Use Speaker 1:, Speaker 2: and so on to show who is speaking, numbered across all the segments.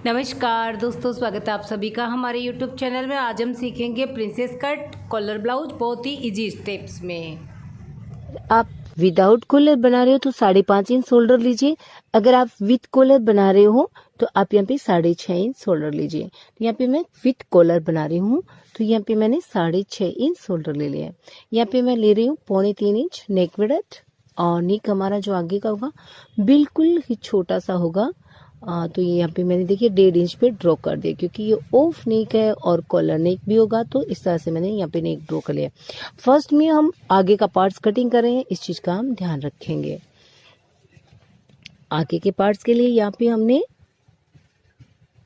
Speaker 1: नमस्कार दोस्तों, स्वागत है आप सभी का हमारे YouTube चैनल में। आज हम सीखेंगे प्रिंसेस कट कॉलर ब्लाउज बहुत ही इजी स्टेप्स में।
Speaker 2: आप विदाउट कॉलर बना रहे हो तो 5.5 इंच शोल्डर लीजिए। अगर आप विथ कॉलर बना रहे हो तो आप यहाँ पे 6.5 इंच शोल्डर लीजिए। तो यहाँ पे मैं विथ कॉलर बना रही हूँ तो यहाँ पे मैंने 6.5 इंच शोल्डर ले लिया है। यहाँ पे मैं ले रही हूँ 3.25 इंच नेक विड्थ, और नेक हमारा जो आगे का होगा बिल्कुल ही छोटा सा होगा। तो ये यहाँ पे मैंने देखिए 1.5 इंच पे ड्रॉ कर दिया, क्योंकि ये ऑफ नेक है और कॉलर नेक भी होगा, तो इस तरह से मैंने यहाँ पे नेक ड्रॉ कर लिया। फर्स्ट में हम आगे का पार्ट्स कटिंग कर रहे हैं, इस चीज का हम ध्यान रखेंगे। आगे के पार्ट्स के लिए यहाँ पे हमने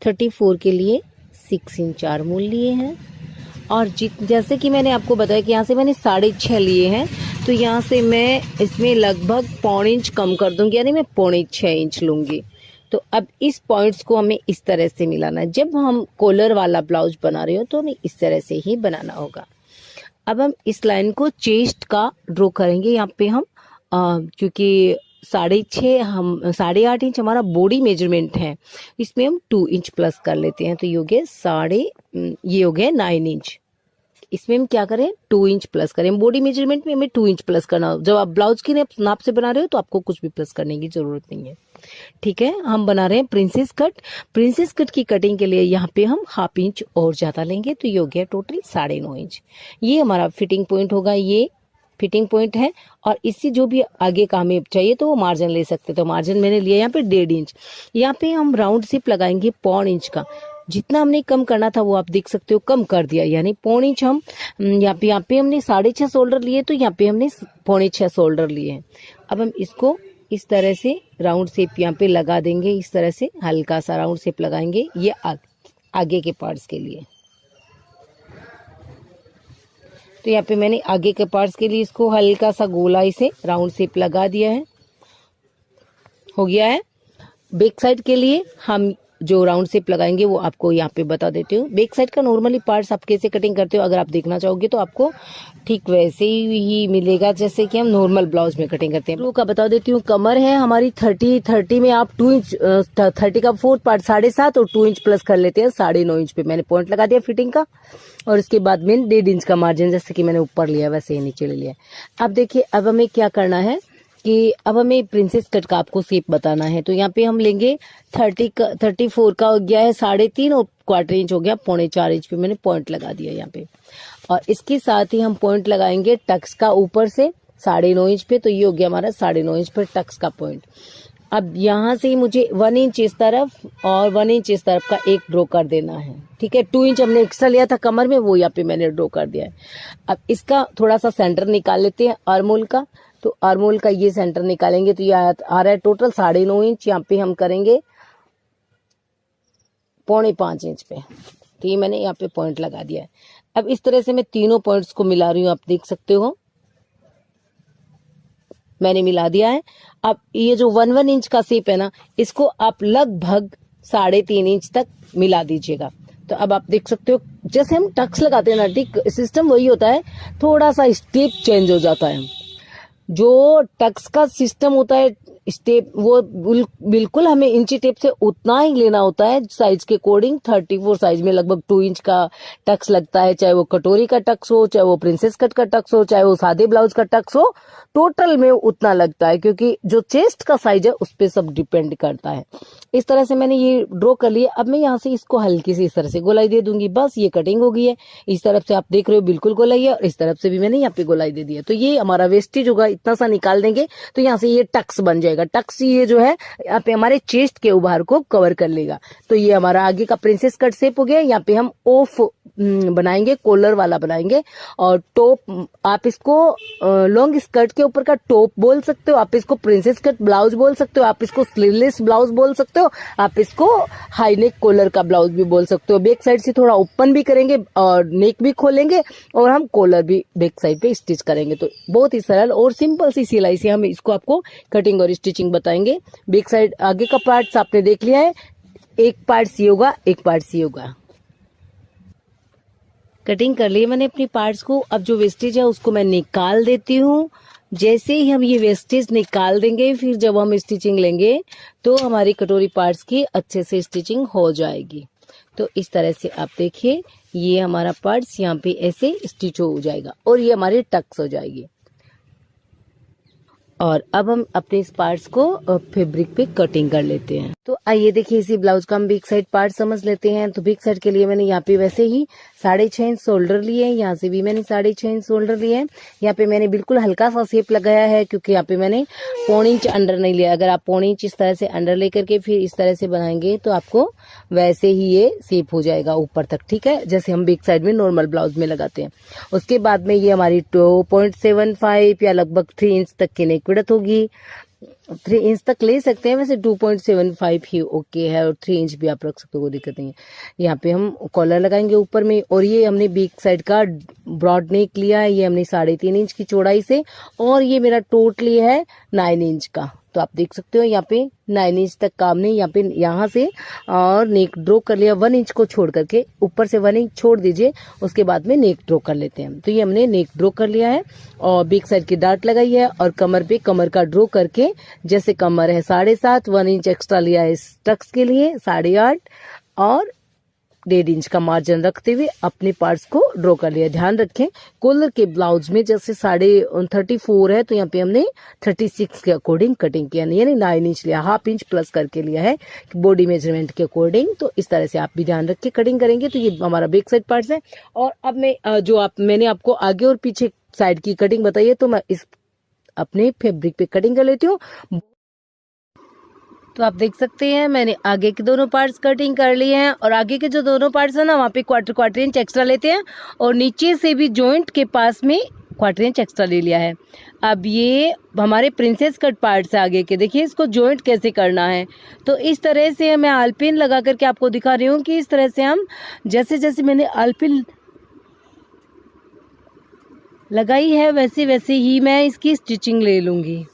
Speaker 2: 34 के लिए 6 इंच आर्महोल लिए हैं, और जैसे कि मैंने आपको बताया कि यहाँ से मैंने 6.5 लिए हैं, तो यहाँ से मैं इसमें लगभग 1.25 इंच कम कर दूंगी, यानी मैं 6.25 इंच लूंगी। तो अब इस पॉइंट्स को हमें इस तरह से मिलाना है। जब हम कॉलर वाला ब्लाउज बना रहे हो तो हमें इस तरह से ही बनाना होगा। अब हम इस लाइन को चेस्ट का ड्रॉ करेंगे। यहाँ पे हम क्योंकि 8.5 इंच हमारा बॉडी मेजरमेंट है, इसमें हम 2 इंच प्लस कर लेते हैं, तो ये हो गया 9 इंच। इसमें हम क्या करें, 2 इंच प्लस करें। बॉडी मेजरमेंट में हमें 2 इंच प्लस करना। जब आप ब्लाउज की नाप से बना रहे हो तो आपको कुछ भी प्लस करने की जरूरत नहीं है। ठीक है, हम बना रहे हैं प्रिंसेस कट। प्रिंसेस कट की कटिंग के लिए यहाँ पे हम 1/2 इंच और ज्यादा लेंगे, तो ये हो गया टोटल 9.5 इंच। ये हमारा फिटिंग पॉइंट होगा, ये फिटिंग पॉइंट है। और इससे जो भी आगे का हमें चाहिए तो वो मार्जिन ले सकते, तो मार्जिन मैंने लिया यहाँ पे 1.5 इंच। यहाँ पे हम राउंड सिप लगाएंगे 1.25 इंच का। जितना हमने कम करना था वो आप देख सकते हो कम कर दिया, यानी 1.25 इंच हम यहाँ पे हमने 6.5 शोल्डर लिए, तो यहाँ पे हमने 6.25 शोल्डर लिए हैं। अब हम इसको इस तरह से राउंड शेप यहाँ पे लगा देंगे, इस तरह से हल्का सा राउंड शेप लगाएंगे, ये आगे के पार्ट्स के लिए। तो यहाँ पे मैंने आगे के पार्ट्स के लिए इसको हल्का सा गोलाई से राउंड शेप लगा दिया है, हो गया है। बैक साइड के लिए हम जो राउंड शेप लगाएंगे वो आपको यहाँ पे बता देती हूँ। बैक साइड का नॉर्मली पार्ट्स आप कैसे कटिंग करते हो अगर आप देखना चाहोगे तो आपको ठीक वैसे ही मिलेगा जैसे कि हम नॉर्मल ब्लाउज में कटिंग करते हैं। का बता देती हूँ, कमर है हमारी 30 में आप 2 इंच 30 का 4th पार्ट 7.5 और 2 इंच प्लस कर लेते हैं 9.5 इंच पे। मैंने पॉइंट लगा दिया फिटिंग का, और इसके बाद में 1.5 इंच का मार्जिन जैसे कि मैंने ऊपर लिया वैसे ही नीचे ले लिया। अब देखिए, अब हमें क्या करना है कि अब हमें प्रिंसेस कट का आपको शेप बताना है। तो यहाँ पे हम लेंगे 34 का हो गया है 3.5 और 1/4 इंच हो गया 4.25 इंच पे मैंने पॉइंट लगा दिया यहाँ पे। और इसके साथ ही हम पॉइंट लगाएंगे टक्स का ऊपर से 9.5 इंच पे, तो ये हो गया हमारा 9.5 इंच पर टक्स का पॉइंट। अब यहाँ से मुझे 1 इंच इस तरफ और 1 इंच इस तरफ का एक ड्रॉ कर देना है। ठीक है, 2 इंच हमने एक्स्ट्रा लिया था कमर में, वो यहाँ पे मैंने ड्रॉ कर दिया है। अब इसका थोड़ा सा सेंटर निकाल लेते हैं आर्महोल का। तो आर्महोल का ये सेंटर निकालेंगे तो ये आ रहा है टोटल 9.5 इंच। यहाँ पे हम करेंगे 4.25 इंच पे, तो ये मैंने यहाँ पे पॉइंट लगा दिया है। अब इस तरह से मैं तीनों पॉइंट्स को मिला रही हूँ, आप देख सकते हो मैंने मिला दिया है। अब ये जो 1 इंच का शेप है ना, इसको आप लगभग 3.5 इंच तक मिला दीजिएगा। तो अब आप देख सकते हो जैसे हम टक्स लगाते हैं ना, ठीक सिस्टम वही होता है, थोड़ा सा स्टेप चेंज हो जाता है। जो टक्स का सिस्टम होता है स्टेप, वो बिल्कुल हमें इंची टेप से उतना ही लेना होता है साइज के अकॉर्डिंग। 34 साइज में लगभग 2 इंच का टक्स लगता है, चाहे वो कटोरी का टक्स हो, चाहे वो प्रिंसेस कट का टक्स हो, चाहे वो सादे ब्लाउज का टक्स हो, टोटल में उतना लगता है, क्योंकि जो चेस्ट का साइज है उस पर सब डिपेंड करता है। इस तरह से मैंने ये ड्रॉ कर लिया। अब मैं यहाँ से इसको हल्की सी इस तरह से गोलाई दे दूंगी, बस ये कटिंग हो गई है। इस तरफ से आप देख रहे हो बिल्कुल गोलाई है, और इस तरफ से भी मैंने यहाँ पे गोलाई दे दिया। तो ये हमारा वेस्टेज होगा, इतना सा निकाल देंगे तो यहाँ से ये टक्स बन जाएगा। टक्स ये जो है यहाँ पे हमारे चेस्ट के उभार को कवर कर लेगा। तो ये हमारा आगे का प्रिंसेस कट शेप हो गया। यहाँ पे हम ऑफ बनाएंगे, कॉलर वाला बनाएंगे। और टॉप आप इसको लॉन्ग स्कर्ट के ऊपर का टॉप बोल सकते हो, आप इसको प्रिंसेस कट ब्लाउज बोल सकते हो, आप इसको स्लीवलेस ब्लाउज बोल सकते हो, आप इसको हाई नेक कॉलर का ब्लाउज भी बोल सकते हो। बैक साइड से थोड़ा ओपन भी करेंगे और नेक भी खोलेंगे, और हम कॉलर भी बैक साइड पे स्टिच करेंगे। तो बहुत ही सरल और सिंपल सी सिलाई से हम इसको आपको कटिंग और स्टिचिंग बताएंगे। बैक साइड आगे का पार्ट आपने देख लिया है, एक पार्ट सी होगा एक पार्ट सी होगा। कटिंग कर ली मैंने अपनी पार्ट्स को। अब जो वेस्टेज है उसको मैं निकाल देती हूँ। जैसे ही हम ये वेस्टेज निकाल देंगे, फिर जब हम स्टिचिंग लेंगे तो हमारी कटोरी पार्ट्स की अच्छे से स्टिचिंग हो जाएगी। तो इस तरह से आप देखिए, ये हमारा पार्ट्स यहाँ पे ऐसे स्टिच हो जाएगा और ये हमारी टक्स हो जाएगी। और अब हम अपने इस पार्ट्स को फैब्रिक पे कटिंग कर लेते हैं। तो आइए देखिए, इसी ब्लाउज का हम बिग साइड पार्ट समझ लेते हैं। तो बिग साइड के लिए मैंने यहाँ पे वैसे ही 6.5 इंच शोल्डर लिए हैं, यहाँ से भी मैंने 6.5 इंच शोल्डर लिए हैं। यहाँ पे मैंने बिल्कुल हल्का सा शेप लगाया है, क्योंकि यहाँ पे मैंने 1.25 इंच अंडर नहीं लिया। अगर आप 1.25 इंच इस तरह से अंडर लेकर के फिर इस तरह से बनाएंगे तो आपको वैसे ही ये शेप हो जाएगा ऊपर तक, ठीक है, जैसे हम बिग साइड में नॉर्मल ब्लाउज में लगाते हैं। उसके बाद में ये हमारी 2.75 या लगभग 3 इंच तक की नेक विड्थ होगी। 3 इंच तक ले सकते हैं, वैसे 2.75 ही ओके है, और 3 इंच भी आप रख सकते हो, कोई दिक्कत नहीं है। यहाँ पे हम कॉलर लगाएंगे ऊपर में, और ये हमने बिग साइड का ब्रॉड नेक लिया है, ये हमने 3.5 इंच की चौड़ाई से, और ये मेरा टोटली है 9 इंच का। तो आप देख सकते हो यहाँ पे 9 इंच तक का हमने यहाँ पे यहाँ से और नेक ड्रॉ कर लिया। 1 इंच को छोड़ करके ऊपर से 1 इंच छोड़ दीजिए, उसके बाद में नेक ड्रॉ कर लेते हैं। तो ये हमने नेक ड्रॉ कर लिया है और बिग साइड की डार्ट लगाई है, और कमर पे कमर का ड्रॉ करके, जैसे कमर है 7.5, 1 इंच एक्स्ट्रा लिया है टक्स के लिए 8.5, और 1.5 इंच का मार्जिन रखते हुए अपने पार्ट्स को ड्रॉ कर लिया। ध्यान रखें, कॉलर के ब्लाउज में जैसे 34 है, तो यहाँ पे हमने 36 के अकॉर्डिंग कटिंग किया, यानी 9 इंच लिया, 1/2 इंच प्लस करके लिया है बॉडी मेजरमेंट के अकॉर्डिंग। तो इस तरह से आप भी ध्यान रख के कटिंग करेंगे। तो ये हमारा बैक साइड पार्ट्स है। और अब मैं मैंने आपको आगे और पीछे साइड की कटिंग बताई है, तो मैं इस अपने फैब्रिक पे कटिंग कर लेती हूँ। तो आप देख सकते हैं मैंने आगे के दोनों पार्ट्स कटिंग कर लिए हैं, और आगे के जो दोनों पार्ट्स है ना, वहाँ पे क्वार्टर इंच एक्स्ट्रा लेते हैं, और नीचे से भी जॉइंट के पास में क्वार्टर इंच एक्स्ट्रा ले लिया है। अब ये हमारे प्रिंसेस कट पार्ट्स है आगे के, देखिए इसको जॉइंट कैसे करना है। तो इस तरह से मैं आलपिन लगा करके आपको दिखा रही हूँ कि इस तरह से हम जैसे जैसे मैंने आलपिन लगाई है वैसे वैसे ही मैं इसकी स्टिचिंग ले लूँगी।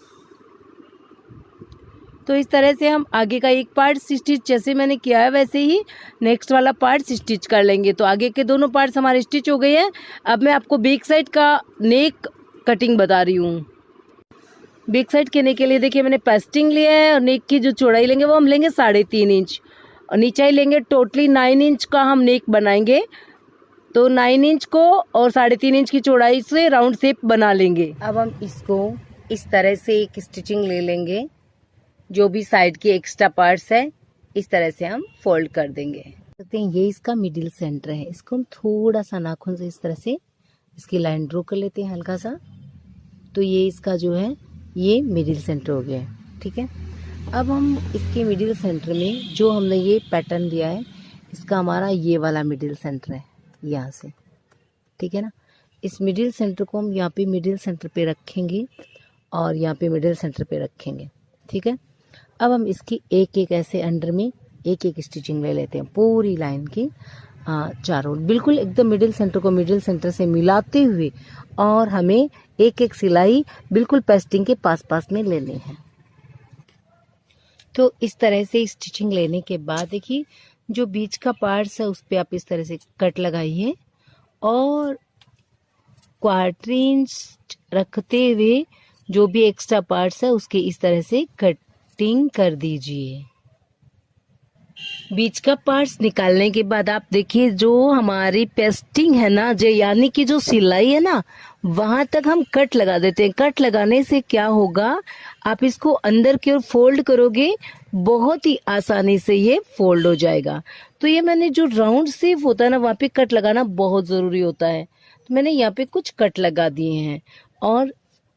Speaker 2: तो इस तरह से हम आगे का एक पार्ट स्टिच जैसे मैंने किया है वैसे ही नेक्स्ट वाला पार्ट स्टिच कर लेंगे। तो आगे के दोनों पार्ट्स हमारे स्टिच हो गए हैं। अब मैं आपको बैक साइड का नेक कटिंग बता रही हूँ। बैक साइड के नेक के लिए देखिए मैंने पेस्टिंग लिया है, और नेक की जो चौड़ाई लेंगे वो हम लेंगे 3.5 इंच, और नीचे लेंगे टोटली 9 इंच का हम नेक बनाएंगे। तो 9 इंच को और 3.5 इंच की चौड़ाई से राउंड शेप बना लेंगे। अब हम इसको इस तरह से एक स्टिचिंग ले लेंगे, जो भी साइड के एक्स्ट्रा पार्ट्स है इस तरह से हम फोल्ड कर देंगे। देखते हैं ये इसका मिडिल सेंटर है, इसको हम थोड़ा सा नाखून से इस तरह से इसकी लाइन ड्रॉ कर लेते हैं हल्का सा। तो ये इसका जो है ये मिडिल सेंटर हो गया है, ठीक है। अब हम इसके मिडिल सेंटर में जो हमने ये पैटर्न दिया है, इसका हमारा ये वाला मिडिल सेंटर है यहाँ से, ठीक है ना। इस मिडिल सेंटर को हम यहाँ पे मिडिल सेंटर पे रखेंगे, और यहाँ पे मिडिल सेंटर पे रखेंगे, ठीक है। अब हम इसकी एक एक ऐसे अंडर में एक एक स्टिचिंग ले लेते हैं पूरी लाइन की, चारों बिल्कुल एकदम मिडिल सेंटर को मिडिल सेंटर से मिलाते हुए, और हमें एक एक सिलाई बिल्कुल पेस्टिंग के पास पास में लेनी है। तो इस तरह से स्टिचिंग लेने के बाद देखिए जो बीच का पार्ट्स है उस पे आप इस तरह से कट लगाइए, और 1/4 इंच रखते हुए जो भी एक्स्ट्रा पार्ट्स है उसके इस तरह से कटिंग कर दीजिए। बीच का पार्ट्स निकालने के बाद आप देखिए जो हमारी पेस्टिंग है ना, जो यानी कि जो सिलाई है ना, वहां तक हम कट लगा देते हैं। कट लगाने से क्या होगा, आप इसको अंदर की ओर फोल्ड करोगे, बहुत ही आसानी से ये फोल्ड हो जाएगा। तो ये मैंने जो राउंड शेप होता है ना, वहां पे कट लगाना बहुत जरूरी होता है। तो मैंने यहाँ पे कुछ कट लगा दिए हैं, और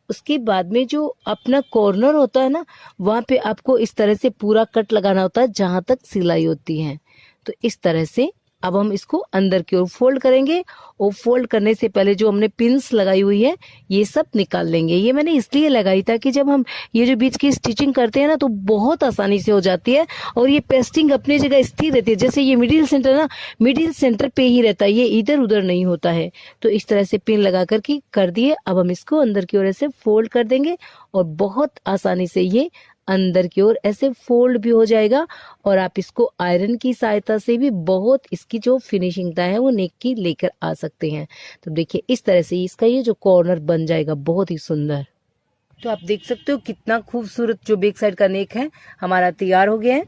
Speaker 2: उसके बाद में जो अपना कॉर्नर होता है ना, वहां पे आपको इस तरह से पूरा कट लगाना होता है जहां तक सिलाई होती है। तो इस तरह से अब हम इसको अंदर की ओर फोल्ड करेंगे, और फोल्ड करने से पहले जो हमने पिन्स लगाई हुई है ये सब निकाल लेंगे। ये मैंने इसलिए लगाई था कि जब हम ये जो बीच की स्टिचिंग करते हैं ना, तो बहुत आसानी से हो जाती है, और ये पेस्टिंग अपनी जगह स्थिर रहती है। जैसे ये मिडिल सेंटर ना, मिडिल सेंटर पे ही रहता है, ये इधर उधर नहीं होता है। तो इस तरह से पिन लगा करके कर दिए। अब हम इसको अंदर की ओर ऐसे फोल्ड कर देंगे, और बहुत आसानी से ये अंदर की ओर ऐसे फोल्ड भी हो जाएगा, और आप इसको आयरन की सहायता से भी बहुत इसकी जो फिनिशिंग है वो नेक की लेकर आ सकते हैं। तो देखिए इस तरह से इसका ये जो कॉर्नर बन जाएगा बहुत ही सुंदर। तो आप देख सकते हो कितना खूबसूरत जो बैक साइड का नेक है हमारा तैयार हो गया है।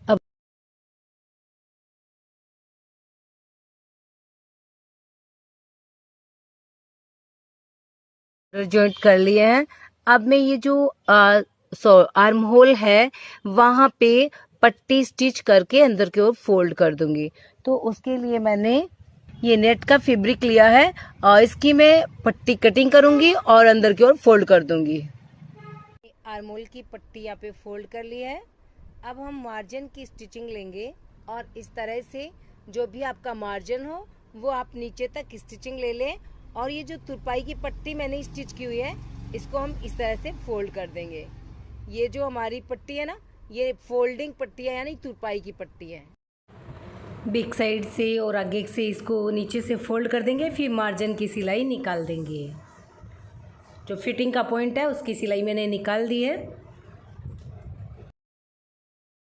Speaker 2: अब जॉइंट कर लिए हैं। अब मैं ये जो आर्म होल है वहां पे पट्टी स्टिच करके अंदर की ओर फोल्ड कर दूंगी। तो उसके लिए मैंने ये नेट का फैब्रिक लिया है और इसकी मैं पट्टी कटिंग करूंगी और अंदर की ओर फोल्ड कर दूंगी। आर्म होल की पट्टी यहाँ पे फोल्ड कर ली है। अब हम मार्जिन की स्टिचिंग लेंगे और इस तरह से जो भी आपका मार्जिन हो वो आप नीचे तक स्टिचिंग ले लें। और ये जो तुरपाई की पट्टी मैंने स्टिच की हुई है इसको हम इस तरह से फोल्ड कर देंगे। ये जो हमारी पट्टी है ना, ये फोल्डिंग पट्टी है यानी तुरपाई की पट्टी है।
Speaker 1: बैक साइड से और आगे से इसको नीचे से फोल्ड कर देंगे, फिर मार्जिन की सिलाई निकाल देंगे। जो फिटिंग का पॉइंट है उसकी सिलाई मैंने निकाल दी है।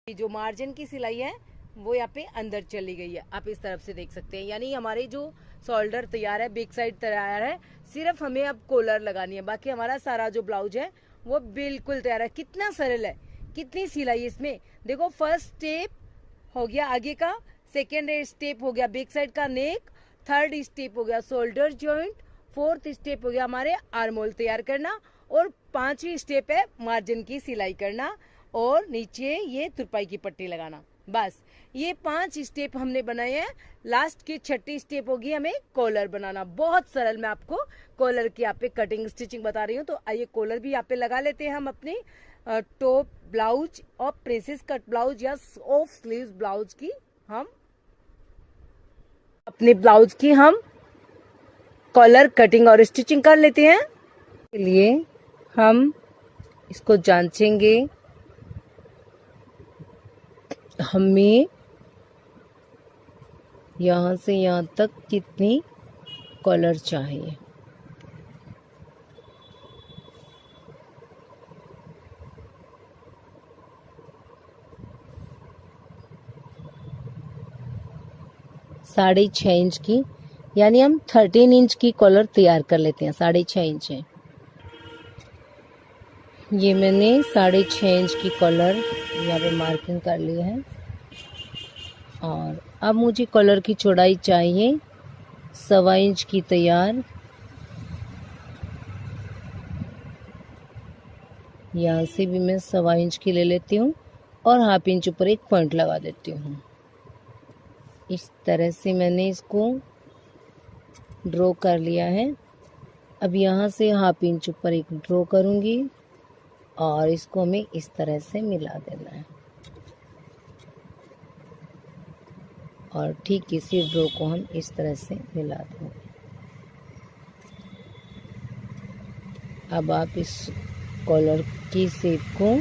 Speaker 2: जो मार्जिन की सिलाई है वो यहाँ पे अंदर चली गई है, आप इस तरफ से देख सकते हैं। यानी हमारे जो शोल्डर तैयार है, बैक साइड तैयार है, सिर्फ हमें अब कॉलर लगानी है। बाकी हमारा सारा जो ब्लाउज है वो बिल्कुल तैयार है। कितना सरल है, कितनी सिलाई इसमें देखो। फर्स्ट स्टेप हो गया आगे का, सेकेंड स्टेप हो गया बैक साइड का नेक, थर्ड स्टेप हो गया शोल्डर जॉइंट, फोर्थ स्टेप हो गया हमारे आर्म होल तैयार करना, और पांचवी स्टेप है मार्जिन की सिलाई करना और नीचे ये तुरपाई की पट्टी लगाना। बस ये 5 स्टेप हमने बनाए हैं। लास्ट की 6ठी स्टेप होगी हमें कॉलर बनाना। बहुत सरल। मैं आपको कॉलर की यहाँ पे कटिंग स्टिचिंग बता रही हूँ। तो आइए कॉलर भी यहाँ पे लगा लेते हैं हम अपनी टॉप ब्लाउज और प्रिंसेस कट ब्लाउज या ऑफ स्लीव्स ब्लाउज की हम अपने ब्लाउज की हम कॉलर कटिंग और स्टिचिंग कर लेते हैं। के लिए हम इसको जांचेंगे हमें यहाँ से यहाँ तक कितनी कॉलर चाहिए। साढ़े 6 इंच की, यानी हम 13 इंच की कॉलर तैयार कर लेते हैं। 6.5 इंच है ये, मैंने 6.5 इंच की कॉलर यहाँ पे मार्किंग कर ली है। और अब मुझे कॉलर की चौड़ाई चाहिए 1.25 इंच की तैयार। यहाँ से भी मैं 1.25 इंच की ले लेती हूँ और ½ इंच ऊपर एक पॉइंट लगा देती हूँ। इस तरह से मैंने इसको ड्रॉ कर लिया है। अब यहाँ से ½ इंच ऊपर एक ड्रॉ करूँगी और इसको हमें इस तरह से मिला देना है और ठीक इसी ड्रॉ को हम इस तरह से मिला देंगे। अब आप इस कॉलर की शेप को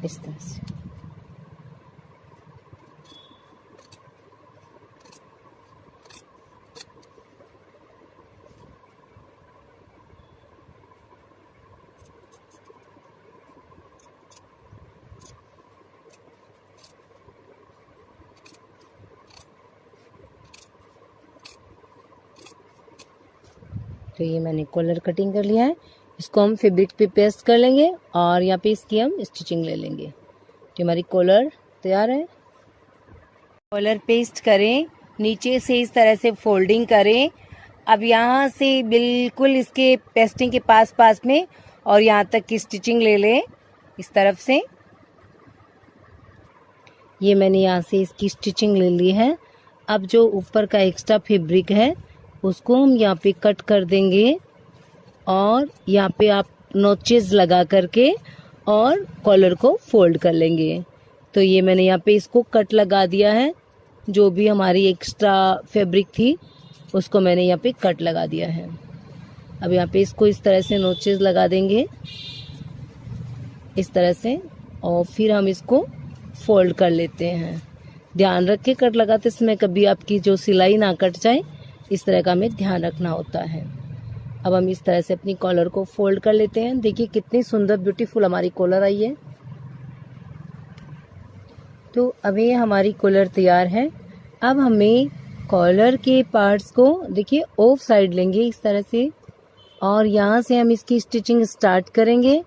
Speaker 2: इस तरह से तो ये मैंने कॉलर कटिंग कर लिया है। इसको हम फैब्रिक पे पेस्ट कर लेंगे और यहाँ पे इसकी हम स्टिचिंग ले लेंगे। तो हमारी कॉलर तैयार है। कॉलर पेस्ट करें, नीचे से इस तरह से फोल्डिंग करें। अब यहाँ से बिल्कुल इसके पेस्टिंग के पास में और यहाँ तक की स्टिचिंग ले लें इस तरफ से। ये मैंने यहाँ से इसकी स्टिचिंग ले ली है। अब जो ऊपर का एक्स्ट्रा फैब्रिक है उसको हम यहाँ पे कट कर देंगे और यहाँ पे आप नोचेस लगा करके और कॉलर को फोल्ड कर लेंगे। तो ये मैंने यहाँ पे इसको कट लगा दिया है। जो भी हमारी एक्स्ट्रा फैब्रिक थी उसको मैंने यहाँ पे कट लगा दिया है। अब यहाँ पे इसको इस तरह से नोचेस लगा देंगे इस तरह से और फिर हम इसको फोल्ड कर लेते हैं। ध्यान रख के कट लगाते समय कभी आपकी जो सिलाई ना कट जाए, इस तरह का हमें ध्यान रखना होता है। अब हम इस तरह से अपनी कॉलर को फोल्ड कर लेते हैं। देखिए कितनी सुंदर ब्यूटीफुल हमारी कॉलर आई है। तो अब ये हमारी कॉलर तैयार है। अब हमें कॉलर के पार्ट्स को देखिए ऑफ साइड लेंगे इस तरह से, और यहाँ से हम इसकी स्टिचिंग स्टार्ट करेंगे।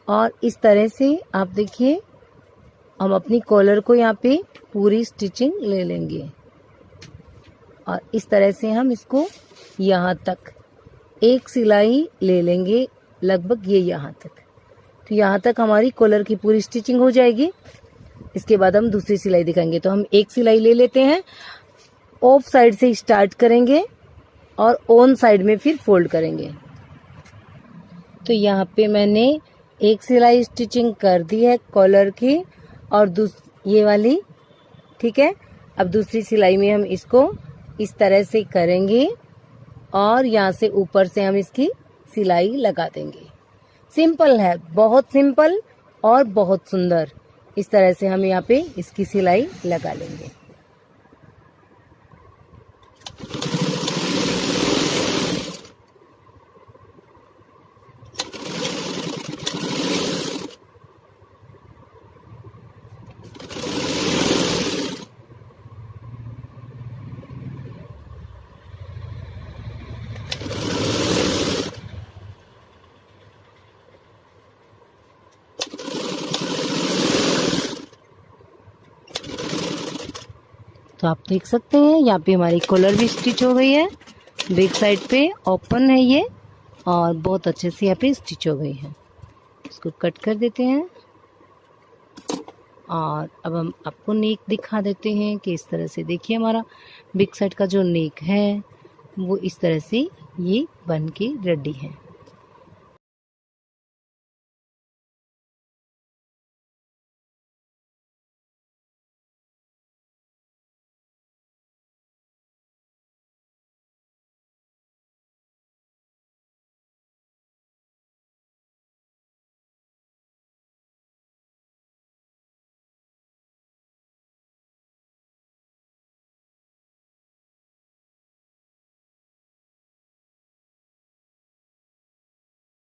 Speaker 2: और इस तरह से आप देखिए हम अपनी कॉलर को यहाँ पे पूरी स्टिचिंग ले लेंगे, और इस तरह से हम इसको यहाँ तक एक सिलाई ले लेंगे, लगभग ये यहाँ तक। तो यहाँ तक हमारी कॉलर की पूरी स्टिचिंग हो जाएगी। इसके बाद हम दूसरी सिलाई दिखाएंगे। तो हम एक सिलाई ले लेते हैं, ऑफ साइड से स्टार्ट करेंगे और ऑन साइड में फिर फोल्ड करेंगे। तो यहाँ पे मैंने एक सिलाई स्टिचिंग कर दी है कॉलर की, और ये वाली, ठीक है। अब दूसरी सिलाई में हम इसको इस तरह से करेंगे, और यहाँ से ऊपर से हम इसकी सिलाई लगा देंगे। सिंपल है, बहुत सिंपल और बहुत सुंदर। इस तरह से हम यहाँ पे इसकी सिलाई लगा लेंगे। तो आप देख सकते हैं यहाँ पे हमारी कॉलर भी स्टिच हो गई है, बैक साइड पे ओपन है ये, और बहुत अच्छे से यहाँ पे स्टिच हो गई है। इसको कट कर देते हैं, और अब हम आपको नेक दिखा देते हैं कि इस तरह से देखिए हमारा बैक साइड का जो नेक है वो इस तरह से ये बन के रेडी है।